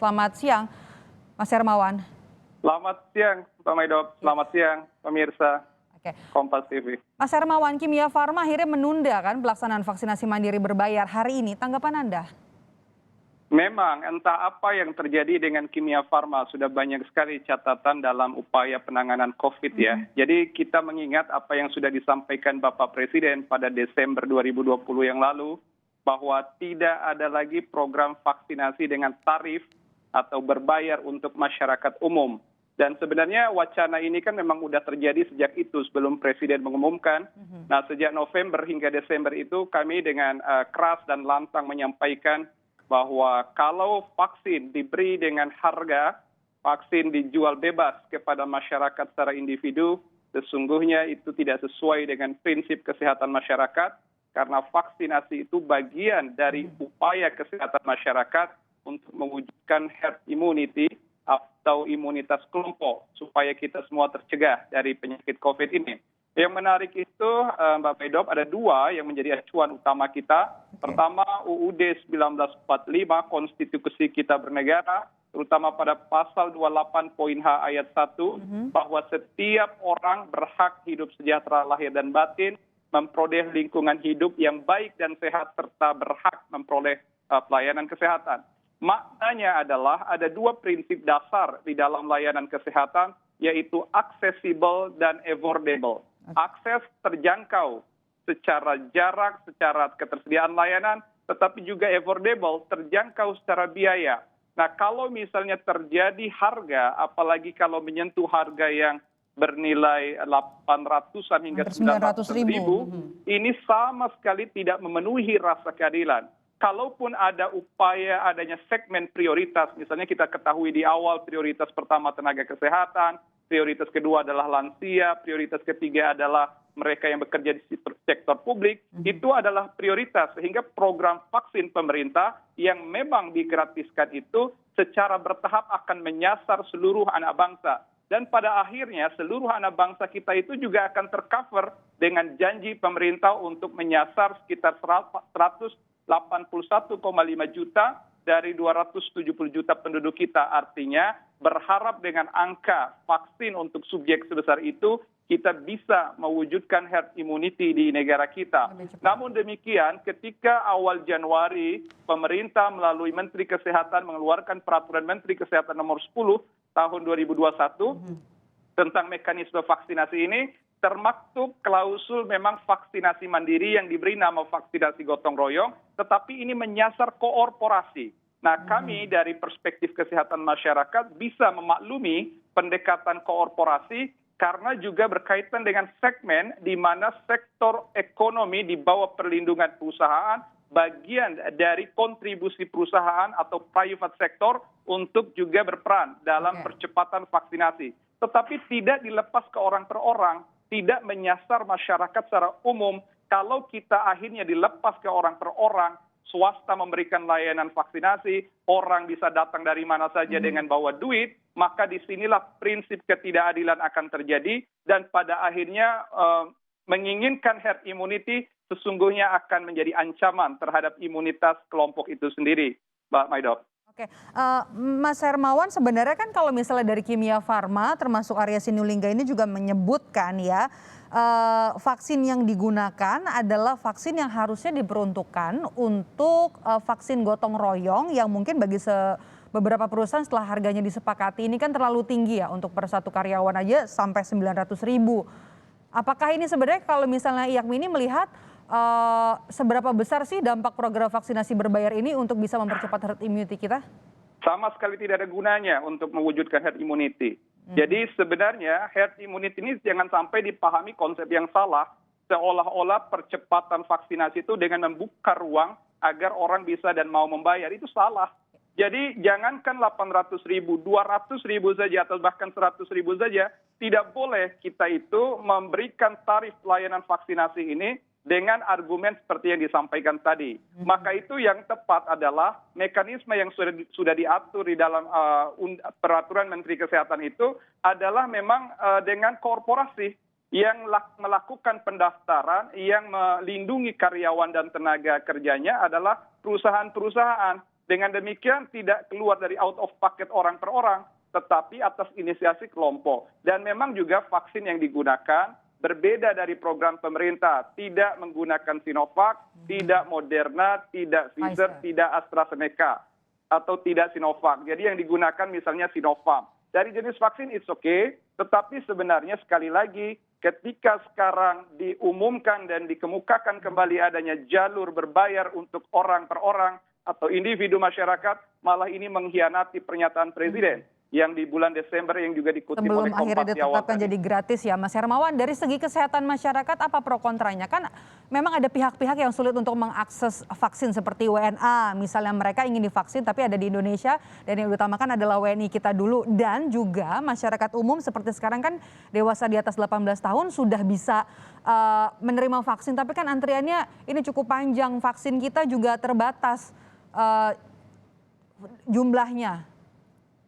Selamat siang, Mas Hermawan. Selamat siang, Pak Maido. Selamat siang, pemirsa Oke. Kompas TV. Mas Hermawan, Kimia Farma akhirnya menunda kan pelaksanaan vaksinasi mandiri berbayar hari ini. Tanggapan Anda? Memang entah apa yang terjadi dengan Kimia Farma, sudah banyak sekali catatan dalam upaya penanganan COVID ya. Jadi kita mengingat apa yang sudah disampaikan Bapak Presiden pada Desember 2020 yang lalu, bahwa tidak ada lagi program vaksinasi dengan tarif atau berbayar untuk masyarakat umum. Dan sebenarnya wacana ini kan memang sudah terjadi sejak itu sebelum Presiden mengumumkan. Nah, sejak November hingga Desember itu kami dengan keras dan lantang menyampaikan bahwa kalau vaksin diberi dengan harga, vaksin dijual bebas kepada masyarakat secara individu, sesungguhnya itu tidak sesuai dengan prinsip kesehatan masyarakat, karena vaksinasi itu bagian dari upaya kesehatan masyarakat untuk mewujudkan herd immunity atau imunitas kelompok supaya kita semua tercegah dari penyakit COVID ini. Yang menarik itu, Mbak Maido, ada dua yang menjadi acuan utama kita. Pertama, UUD 1945, konstitusi kita bernegara, terutama pada pasal 28 poin H ayat 1, bahwa setiap orang berhak hidup sejahtera lahir dan batin, memperoleh lingkungan hidup yang baik dan sehat, serta berhak memperoleh pelayanan kesehatan. Maknanya adalah ada dua prinsip dasar di dalam layanan kesehatan, yaitu accessible dan affordable. Akses terjangkau secara jarak, secara ketersediaan layanan, tetapi juga affordable, terjangkau secara biaya. Nah, kalau misalnya terjadi harga, apalagi kalau menyentuh harga yang bernilai 800-an hingga 900 ribu, ini sama sekali tidak memenuhi rasa keadilan. Kalaupun ada upaya adanya segmen prioritas, misalnya kita ketahui di awal prioritas pertama tenaga kesehatan, prioritas kedua adalah lansia, prioritas ketiga adalah mereka yang bekerja di sektor publik, itu adalah prioritas. Sehingga program vaksin pemerintah yang memang digratiskan itu secara bertahap akan menyasar seluruh anak bangsa. Dan pada akhirnya seluruh anak bangsa kita itu juga akan tercover dengan janji pemerintah untuk menyasar sekitar 181,5 juta dari 270 juta penduduk kita. Artinya berharap dengan angka vaksin untuk subjek sebesar itu, kita bisa mewujudkan herd immunity di negara kita. Namun demikian, ketika awal Januari, pemerintah melalui Menteri Kesehatan mengeluarkan peraturan Menteri Kesehatan nomor 10 tahun 2021 tentang mekanisme vaksinasi ini, termaktub klausul memang vaksinasi mandiri yang diberi nama vaksinasi gotong royong, tetapi ini menyasar koorporasi. Nah, kami dari perspektif kesehatan masyarakat bisa memaklumi pendekatan koorporasi karena juga berkaitan dengan segmen di mana sektor ekonomi di bawah perlindungan perusahaan bagian dari kontribusi perusahaan atau private sector untuk juga berperan dalam percepatan vaksinasi. Tetapi tidak dilepas ke orang per orang, tidak menyasar masyarakat secara umum. Kalau kita akhirnya dilepas ke orang per orang, swasta memberikan layanan vaksinasi, orang bisa datang dari mana saja dengan bawa duit, maka disinilah prinsip ketidakadilan akan terjadi, dan pada akhirnya menginginkan herd immunity sesungguhnya akan menjadi ancaman terhadap imunitas kelompok itu sendiri, Mbak Maido. Oke, Mas Hermawan, sebenarnya kan kalau misalnya dari Kimia Farma, termasuk Arya Sinulinga ini juga menyebutkan ya, vaksin yang digunakan adalah vaksin yang harusnya diperuntukkan untuk vaksin gotong royong yang mungkin bagi beberapa perusahaan setelah harganya disepakati ini kan terlalu tinggi ya, untuk per satu karyawan aja sampai 900 ribu. Apakah ini sebenarnya kalau misalnya IAKMI ini melihat seberapa besar sih dampak program vaksinasi berbayar ini untuk bisa mempercepat herd immunity kita? Sama sekali tidak ada gunanya untuk mewujudkan herd immunity. Jadi sebenarnya herd immunity ini jangan sampai dipahami konsep yang salah, seolah-olah percepatan vaksinasi itu dengan membuka ruang agar orang bisa dan mau membayar. Itu salah. Jadi jangankan 800 ribu, 200 ribu saja atau bahkan 100 ribu saja, tidak boleh kita itu memberikan tarif pelayanan vaksinasi ini dengan argumen seperti yang disampaikan tadi. Maka itu yang tepat adalah mekanisme yang sudah diatur di dalam peraturan Menteri Kesehatan itu adalah memang dengan korporasi yang melakukan pendaftaran, yang melindungi karyawan dan tenaga kerjanya adalah perusahaan-perusahaan. Dengan demikian tidak keluar dari out of pocket orang per orang, tetapi atas inisiasi kelompok. Dan memang juga vaksin yang digunakan berbeda dari program pemerintah, tidak menggunakan Sinovac, tidak Moderna, tidak Pfizer, tidak AstraZeneca, atau tidak Sinovac. Jadi yang digunakan misalnya Sinovac. Dari jenis vaksin it's okay, tetapi sebenarnya sekali lagi ketika sekarang diumumkan dan dikemukakan kembali adanya jalur berbayar untuk orang per orang atau individu masyarakat, malah ini mengkhianati pernyataan Presiden yang di bulan Desember yang juga dikutip Sebelum oleh akhirnya Kompas di awal ditetapkan tadi. jadi gratis ya Mas Hermawan, dari segi kesehatan masyarakat apa pro kontranya? Kan memang ada pihak-pihak yang sulit untuk mengakses vaksin seperti WNA, misalnya mereka ingin divaksin tapi ada di Indonesia dan yang diutamakan adalah WNI kita dulu, dan juga masyarakat umum seperti sekarang kan dewasa di atas 18 tahun sudah bisa menerima vaksin, tapi kan antriannya ini cukup panjang, vaksin kita juga terbatas jumlahnya.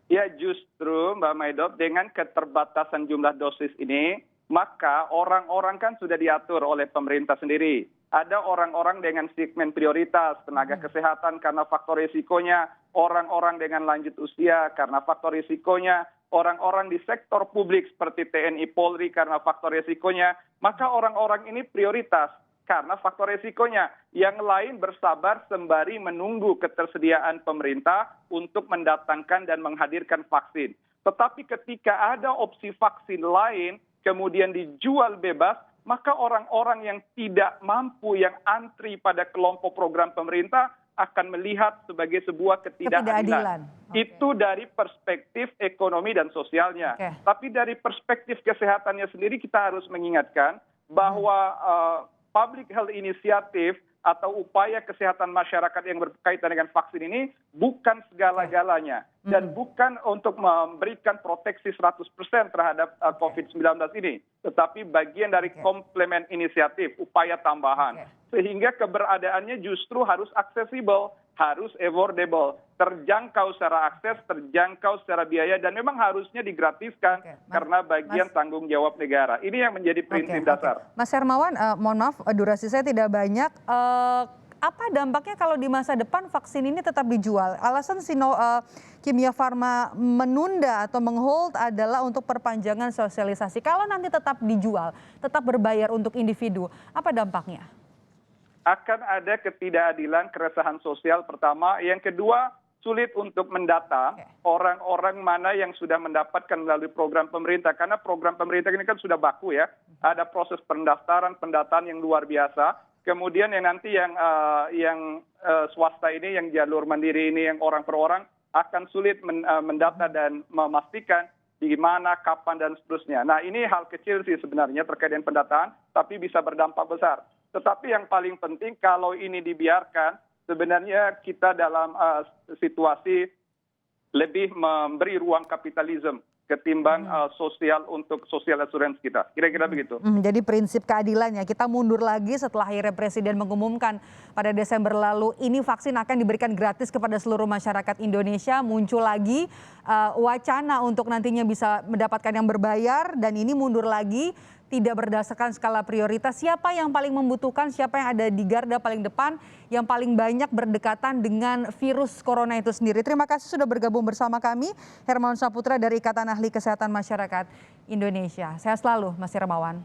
Ya justru Mbak Maidop, dengan keterbatasan jumlah dosis ini, maka orang-orang kan sudah diatur oleh pemerintah sendiri. Ada orang-orang dengan segmen prioritas, tenaga kesehatan karena faktor risikonya, orang-orang dengan lanjut usia karena faktor risikonya, orang-orang di sektor publik seperti TNI Polri karena faktor risikonya, maka orang-orang ini prioritas karena faktor risikonya. Yang lain bersabar sembari menunggu ketersediaan pemerintah untuk mendatangkan dan menghadirkan vaksin. Tetapi ketika ada opsi vaksin lain kemudian dijual bebas, maka orang-orang yang tidak mampu, yang antri pada kelompok program pemerintah akan melihat sebagai sebuah ketidakadilan. Itu dari perspektif ekonomi dan sosialnya. Tapi dari perspektif kesehatannya sendiri kita harus mengingatkan bahwa public health initiative atau upaya kesehatan masyarakat yang berkaitan dengan vaksin ini bukan segala-galanya dan bukan untuk memberikan proteksi 100% terhadap COVID-19 ini, tetapi bagian dari komplement inisiatif, upaya tambahan. Sehingga keberadaannya justru harus aksesibel, harus affordable, terjangkau secara akses, terjangkau secara biaya, dan memang harusnya digratiskan karena bagian tanggung jawab negara. Ini yang menjadi prinsip dasar. Mas Hermawan, mohon maaf durasi saya tidak banyak. Apa dampaknya kalau di masa depan vaksin ini tetap dijual? Alasan Kimia Farma menunda atau menghold adalah untuk perpanjangan sosialisasi. Kalau nanti tetap dijual, tetap berbayar untuk individu, apa dampaknya? Akan ada ketidakadilan, keresahan sosial pertama. Yang kedua, sulit untuk mendata orang-orang mana yang sudah mendapatkan melalui program pemerintah. Karena program pemerintah ini kan sudah baku ya. Ada proses pendaftaran, pendataan yang luar biasa. Kemudian yang nanti yang swasta ini, yang jalur mandiri ini, yang orang per orang, akan sulit mendata dan memastikan di mana, kapan, dan seterusnya. Nah ini hal kecil sih sebenarnya terkait dengan pendataan, tapi bisa berdampak besar. Tetapi yang paling penting kalau ini dibiarkan, sebenarnya kita dalam situasi lebih memberi ruang kapitalisme ketimbang sosial untuk social assurance kita. Kira-kira begitu. Jadi prinsip keadilan ya, kita mundur lagi setelah akhirnya Presiden mengumumkan pada Desember lalu ini vaksin akan diberikan gratis kepada seluruh masyarakat Indonesia. Muncul lagi wacana untuk nantinya bisa mendapatkan yang berbayar, dan ini mundur lagi. Tidak berdasarkan skala prioritas, siapa yang paling membutuhkan, siapa yang ada di garda paling depan, yang paling banyak berdekatan dengan virus corona itu sendiri. Terima kasih sudah bergabung bersama kami, Hermawan Saputra dari Ikatan Ahli Kesehatan Masyarakat Indonesia. Sehat selalu Mas Hermawan.